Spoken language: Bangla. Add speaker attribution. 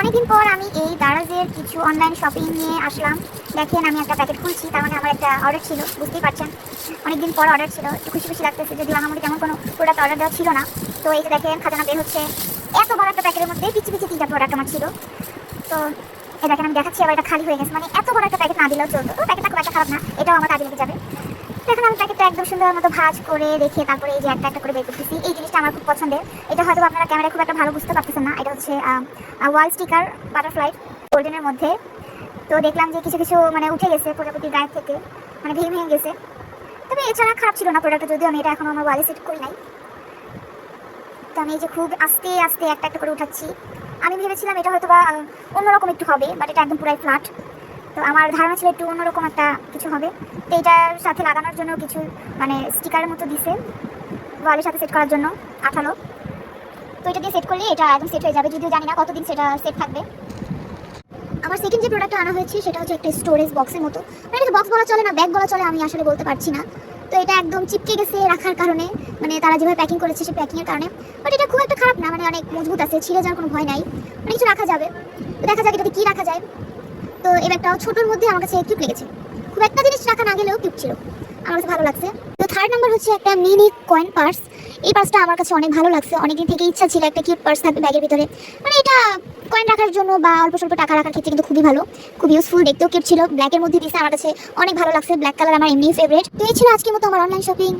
Speaker 1: অনেকদিন পর আমি এই দারাজের কিছু অনলাইন শপিং নিয়ে আসলাম। দেখেন আমি একটা প্যাকেট খুলছি, তার মানে আমার একটা অর্ডার ছিল, বুঝতেই পারছেন অনেকদিন পর অর্ডার ছিল, একটু খুশি খুশি লাগতেছে। যদিও আমার তেমন কোনো প্রোডাক্ট অর্ডার দেওয়া ছিল না। তো এই যে দেখেন খাজানা বের হচ্ছে, এত বড় একটা প্যাকেটের মধ্যে পিছিয়ে পিছিয়ে 3টা প্রোডাক্ট আমার ছিল। তো এই দেখেন আমি দেখাচ্ছি, আবার এটা খালি হয়ে গেছে, মানে এত বড় একটা প্যাকেট না দিলেও চলতো। তো প্যাকেটটা খুব একটা খারাপ না, এটাও আমার কাজে লেগে যাবে। এখন আমি প্যাকেটটা একদম সুন্দর মতো ভাঁজ করে রেখে তারপরে এই যে একটা একটা করে বের করতেছি। এই জিনিসটা আমার খুব পছন্দের। এটা হয়তো আপনারা ক্যামেরায় খুব একটা ভালো বুঝতে পারতেছেন না। এটা হচ্ছে ওয়াল স্টিকার বাটারফ্লাই গোল্ডেনের মধ্যে। তো দেখলাম যে কিছু কিছু মানে উঠে গেছে প্রজাপতির গায়ে থেকে, মানে ভেঙে ভেঙে গেছে। তবে এছাড়া খারাপ ছিল না প্রোডাক্টটা, যদিও আমি এটা এখনো আমার ওয়ালে সেট করি নাই। তো আমি এই যে খুব আস্তে আস্তে একটা একটা করে উঠাচ্ছি। আমি ভেবেছিলাম এটা হয়তো বা অন্যরকম একটু হবে, বাট এটা একদম পুরাই ফ্ল্যাট। তো আমার ধারণা ছিল একটু অন্যরকম একটা কিছু হবে। তো এটার সাথে লাগানোর জন্য কিছু মানে স্টিকারের মতো দিছে ওয়ালের সাথে সেট করার জন্য, আঠালো। তো এটা দিয়ে সেট করলে এটা একদম সেট হয়ে যাবে, যদিও জানি না কতদিন সেটা সেট থাকবে। আমার সেকেন্ড যে প্রোডাক্টটা আনা হয়েছে সেটা হচ্ছে একটা স্টোরেজ বক্সের মতো, মানে এটা বক্স বলা চলে না ব্যাগ বলা চলে, আমি আসলে বলতে পারছি না। তো এটা একদম চিপকে গেছে রাখার কারণে, মানে তারা যেভাবে প্যাকিং করেছে সেই প্যাকিংয়ের কারণে। বাট এটা খুব একটা খারাপ না, মানে অনেক মজবুত আছে, ছিঁড়ে যাওয়ার কোনো ভয় নাই, মানে কিছু রাখা যাবে। তো দেখা যাক এটাতে কী রাখা যায়। তো এই ব্যাগটাও ছোটোর মধ্যে আমার কাছে কিউট লেগেছে, খুব একটা জিনিস রাখা না গেলেও কিউট ছিল, আমার কাছে ভালো লাগছে। তো থার্ড নাম্বার হচ্ছে একটা মিনি কয়েন পার্স। এই পার্সটা আমার কাছে অনেক ভালো লাগছে, অনেকদিন থেকে ইচ্ছা ছিল একটা কিউট পার্স থাকবে ব্যাগের ভিতরে। মানে এটা কয়েন রাখার জন্য বা অল্প স্বল্প টাকা রাখার ক্ষেত্রে কিন্তু খুবই ভালো, খুব ইউজফুল, দেখতেও কিউট ছিল। ব্ল্যাকের মধ্যে দিয়েছে, আমার কাছে অনেক ভালো লাগছে, ব্ল্যাক কালার আমার এমনি ফেভারিট। তো এই ছিল আজকের মতো আমার অনলাইন শপিং।